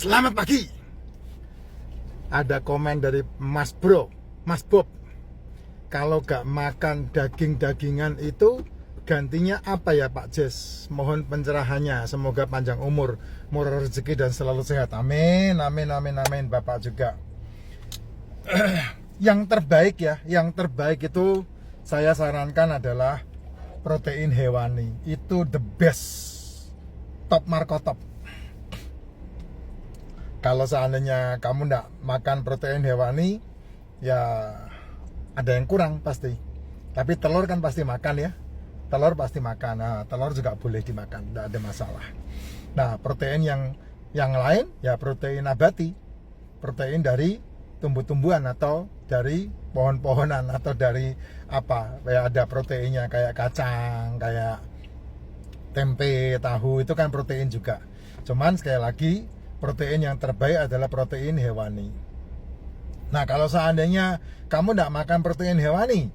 Selamat pagi. Ada komen dari Mas Bro, Mas Bob. Kalau gak makan daging-dagingan itu gantinya apa ya Pak Jes? Mohon pencerahannya. Semoga panjang umur, murah rezeki dan selalu sehat. Amin, amin, amin, amin. Bapak juga. Yang terbaik ya, yang terbaik itu saya sarankan adalah protein hewani. Itu the best. Top markotop. Kalau seandainya kamu nggak makan protein hewani, ya ada yang kurang pasti. Tapi telur kan pasti makan ya. Telur pasti makan. Nah, telur juga boleh dimakan, nggak ada masalah. Nah, protein yang lain ya protein nabati, protein dari tumbuh-tumbuhan atau dari pohon-pohonan atau dari apa? Ya ada proteinnya kayak kacang, kayak tempe, tahu itu kan protein juga. Cuman sekali lagi protein yang terbaik adalah protein hewani. Nah, kalau seandainya kamu tidak makan protein hewani,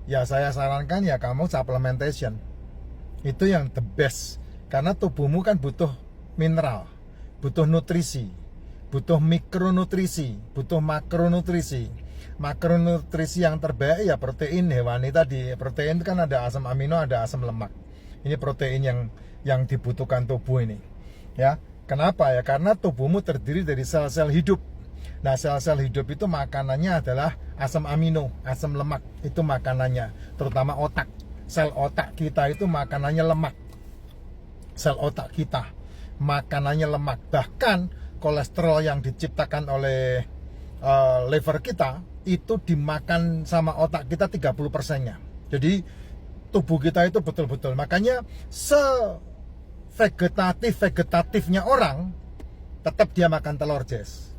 ya saya sarankan ya kamu supplementation. Itu yang the best. Karena tubuhmu kan butuh mineral, butuh nutrisi, butuh mikronutrisi, butuh makronutrisi. Makronutrisi yang terbaik ya protein hewani tadi. Protein itu kan ada asam amino, ada asam lemak. Ini protein yang dibutuhkan tubuh ini. Ya. Kenapa ya? Karena tubuhmu terdiri dari sel-sel hidup. Nah, sel-sel hidup itu makanannya adalah asam amino, asam lemak. Itu makanannya, terutama otak. Sel otak kita itu makanannya lemak. Sel otak kita makanannya lemak. Bahkan kolesterol yang diciptakan oleh liver kita itu dimakan sama otak kita 30%-nya. Jadi tubuh kita itu betul-betul. Makanya vegetatifnya orang tetap dia makan telur, Jess.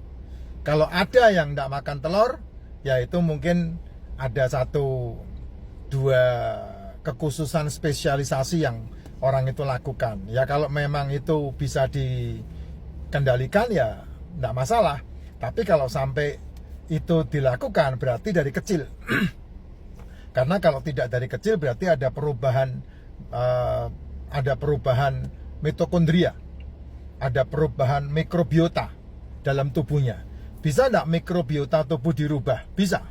Kalau ada yang tidak makan telur, ya itu mungkin ada 1-2 kekhususan spesialisasi yang orang itu lakukan. Ya kalau memang itu bisa dikendalikan ya tidak masalah. Tapi kalau sampai itu dilakukan berarti dari kecil. Karena kalau tidak dari kecil berarti ada perubahan mitokondria, ada perubahan mikrobiota dalam tubuhnya. Bisa enggak mikrobiota tubuh dirubah? Bisa.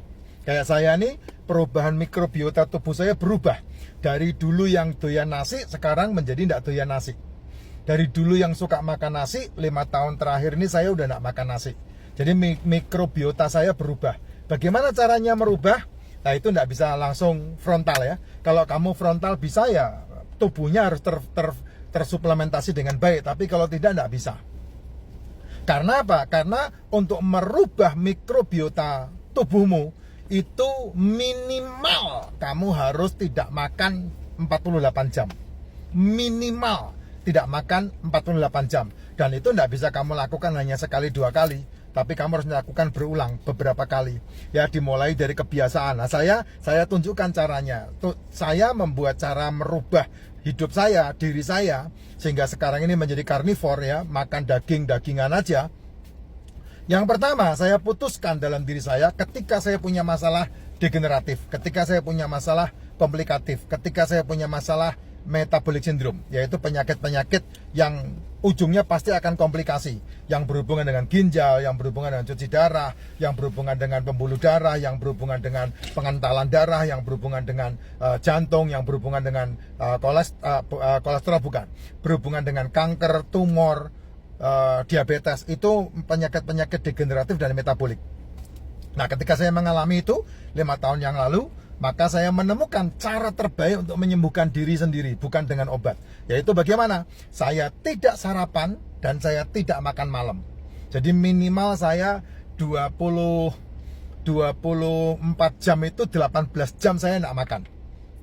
Kayak saya nih, perubahan mikrobiota tubuh saya berubah. Dari dulu yang doyan nasi, sekarang menjadi enggak doyan nasi. Dari dulu yang suka makan nasi, 5 tahun terakhir ini saya udah enggak makan nasi. Jadi mikrobiota saya berubah. Bagaimana caranya merubah? Nah itu enggak bisa langsung frontal ya. Kalau kamu frontal bisa ya, tubuhnya harus tersuplementasi dengan baik, tapi kalau tidak bisa. Karena apa? Karena untuk merubah mikrobiota tubuhmu itu minimal kamu harus tidak makan 48 jam. Minimal tidak makan 48 jam. Dan itu tidak bisa kamu lakukan hanya sekali 2 kali, tapi kamu harus melakukan berulang beberapa kali. Ya dimulai dari kebiasaan. Nah, saya tunjukkan caranya. Saya membuat cara merubah hidup saya, diri saya, sehingga sekarang ini menjadi karnivor ya, makan daging-dagingan aja. Yang pertama, saya putuskan dalam diri saya ketika saya punya masalah degeneratif, ketika saya punya masalah komplikatif, ketika saya punya masalah metabolic syndrome, yaitu penyakit-penyakit yang ujungnya pasti akan komplikasi, yang berhubungan dengan ginjal, yang berhubungan dengan cuci darah, yang berhubungan dengan pembuluh darah, yang berhubungan dengan pengentalan darah, yang berhubungan dengan jantung, yang berhubungan dengan kolesterol bukan, berhubungan dengan kanker, tumor, diabetes. Itu penyakit-penyakit degeneratif dan metabolik. Nah, ketika saya mengalami itu 5 tahun yang lalu, maka saya menemukan cara terbaik untuk menyembuhkan diri sendiri, bukan dengan obat. Yaitu bagaimana? Saya tidak sarapan dan saya tidak makan malam. Jadi minimal saya 24 jam itu 18 jam saya tidak makan.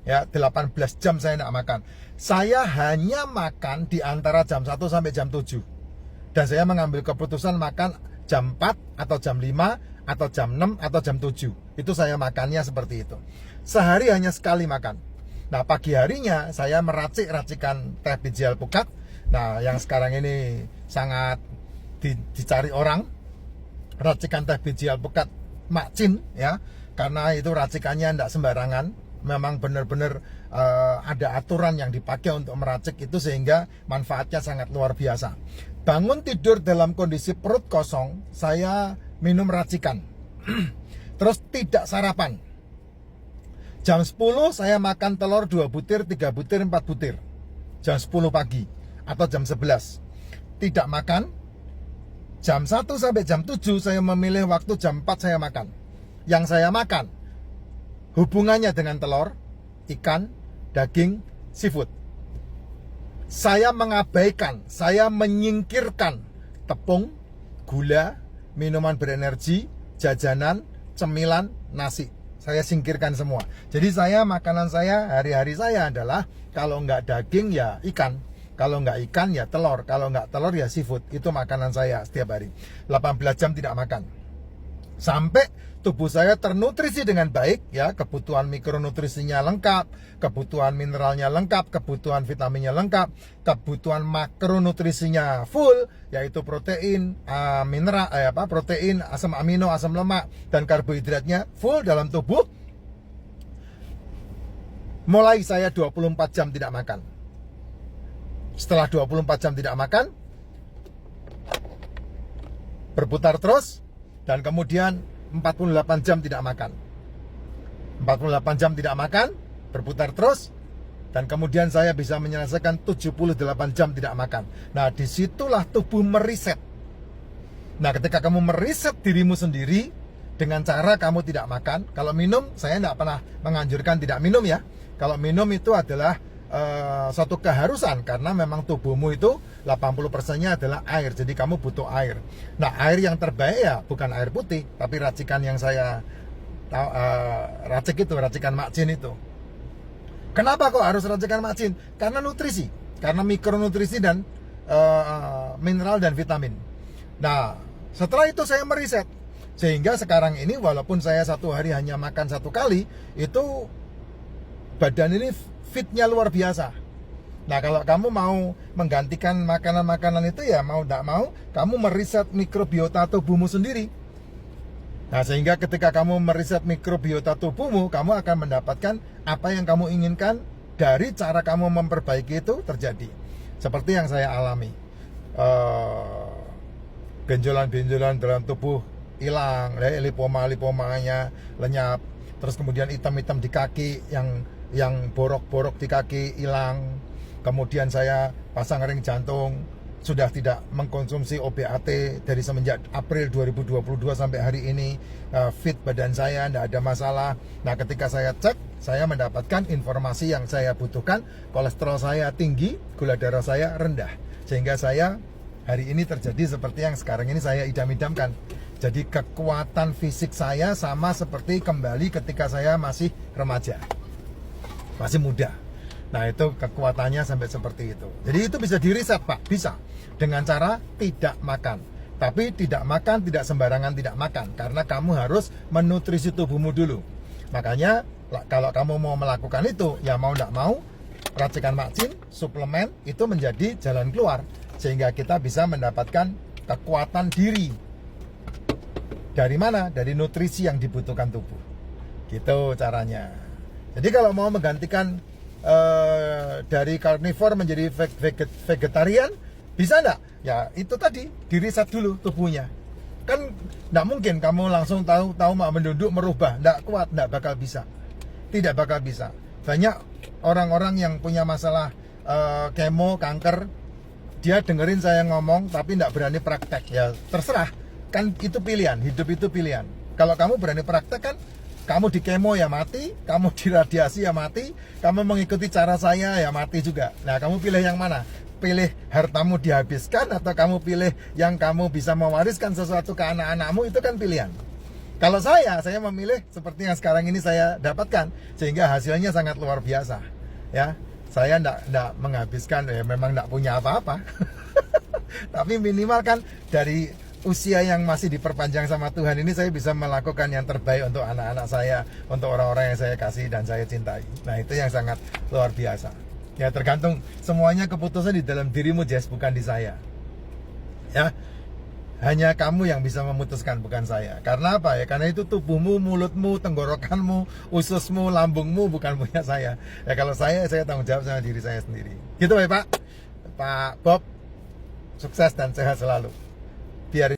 Ya, 18 jam saya tidak makan. Saya hanya makan di antara jam 1 sampai jam 7. Dan saya mengambil keputusan makan jam 4 atau jam 5 atau jam 6 atau jam 7. Itu saya makannya seperti itu. Sehari hanya sekali makan. Nah, pagi harinya saya meracik-racikan teh biji alpukat. Nah, yang sekarang ini sangat dicari orang. Racikan teh biji alpukat Makcin ya. Karena itu racikannya tidak sembarangan. Memang benar-benar ada aturan yang dipakai untuk meracik itu sehingga manfaatnya sangat luar biasa. bangun tidur dalam kondisi perut kosong, saya minum racikan. Terus tidak sarapan. Jam 10 saya makan telur 2 butir, 3 butir, 4 butir. Jam 10 pagi atau jam 11. Tidak makan. Jam 1 sampai jam 7 saya memilih waktu jam 4 saya makan. Yang saya makan hubungannya dengan telur, ikan, daging, seafood. Saya mengabaikan, saya menyingkirkan tepung, gula, minuman berenergi, jajanan, cemilan, nasi. Saya singkirkan semua. Jadi makanan saya, hari-hari saya adalah kalau nggak daging ya ikan. Kalau nggak ikan ya telur. Kalau nggak telur ya seafood. Itu makanan saya setiap hari. 18 jam tidak makan. Sampai tubuh saya ternutrisi dengan baik, ya, kebutuhan mikronutrisinya lengkap, kebutuhan mineralnya lengkap, kebutuhan vitaminnya lengkap, kebutuhan makronutrisinya full, yaitu protein, protein, asam amino, asam lemak, dan karbohidratnya full dalam tubuh. Mulai saya 24 jam tidak makan. Setelah 24 jam tidak makan, berputar terus, dan kemudian 48 jam tidak makan. 48 jam tidak makan, berputar terus, dan kemudian saya bisa menyelesaikan 78 jam tidak makan. Nah, disitulah tubuh meriset. Nah, ketika kamu meriset dirimu sendiri dengan cara kamu tidak makan. Kalau minum, saya tidak pernah menganjurkan tidak minum, ya. Kalau minum itu adalah suatu keharusan, karena memang tubuhmu itu 80%-nya adalah air, jadi kamu butuh air. Nah, air yang terbaik ya bukan air putih, tapi racikan yang saya racik itu, racikan Makjin itu. Kenapa kok harus racikan Makjin? Karena nutrisi, karena mikronutrisi dan mineral dan vitamin. Nah, setelah itu saya meriset, sehingga sekarang ini walaupun saya satu hari hanya makan 1 kali, itu badan ini fitnya luar biasa. Nah, kalau kamu mau menggantikan makanan-makanan itu, ya mau tidak mau kamu meriset mikrobiota tubuhmu sendiri. Nah, sehingga ketika kamu meriset mikrobiota tubuhmu, kamu akan mendapatkan apa yang kamu inginkan dari cara kamu memperbaiki itu terjadi. Seperti yang saya alami, benjolan-benjolan dalam tubuh hilang, lipoma-lipomanya lenyap, terus kemudian hitam-hitam di kaki, yang borok-borok di kaki hilang. Kemudian saya pasang ring jantung, sudah tidak mengkonsumsi OBAT dari semenjak April 2022 sampai hari ini. Fit badan saya, tidak ada masalah. Nah, ketika saya cek, saya mendapatkan informasi yang saya butuhkan. Kolesterol saya tinggi, gula darah saya rendah, sehingga saya hari ini terjadi seperti yang sekarang ini saya idam-idamkan. Jadi kekuatan fisik saya sama seperti kembali ketika saya masih remaja, masih muda. Nah, itu kekuatannya sampai seperti itu. Jadi itu bisa diriset, Pak, bisa. Dengan cara tidak makan. Tapi tidak makan, tidak sembarangan tidak makan. Karena kamu harus menutrisi tubuhmu dulu. Makanya, kalau kamu mau melakukan itu, ya mau tidak mau, racikan Makjin, suplemen, itu menjadi jalan keluar. Sehingga kita bisa mendapatkan kekuatan diri. Dari mana? Dari nutrisi yang dibutuhkan tubuh. Gitu caranya. Jadi kalau mau menggantikan dari karnivor menjadi vegetarian, bisa enggak? Ya itu tadi, diriset dulu tubuhnya. Kan enggak mungkin kamu langsung tahu menduduk merubah, enggak kuat, enggak bakal bisa. Tidak bakal bisa. Banyak orang-orang yang punya masalah kemo, kanker, dia dengerin saya ngomong tapi enggak berani praktek. Ya terserah, kan itu pilihan, hidup itu pilihan. Kalau kamu berani praktek, kan kamu di kemo ya mati, kamu di radiasi ya mati, kamu mengikuti cara saya ya mati juga. Nah, kamu pilih yang mana? Pilih hartamu dihabiskan atau kamu pilih yang kamu bisa mewariskan sesuatu ke anak-anakmu? Itu kan pilihan. Kalau saya memilih seperti yang sekarang ini saya dapatkan, sehingga hasilnya sangat luar biasa. Ya, saya enggak menghabiskan, ya memang enggak punya apa-apa. Tapi minimal kan dari usia yang masih diperpanjang sama Tuhan ini, saya bisa melakukan yang terbaik untuk anak-anak saya, untuk orang-orang yang saya kasih dan saya cintai. Nah, itu yang sangat luar biasa. Ya, tergantung, semuanya keputusan di dalam dirimu, Jess, bukan di saya. Ya, hanya kamu yang bisa memutuskan, bukan saya. Karena apa ya? Karena itu tubuhmu, mulutmu, tenggorokanmu, ususmu, lambungmu, bukan punya saya. Ya, kalau saya tanggung jawab sama diri saya sendiri. Gitu ya, Pak Bob. Sukses dan sehat selalu. Biar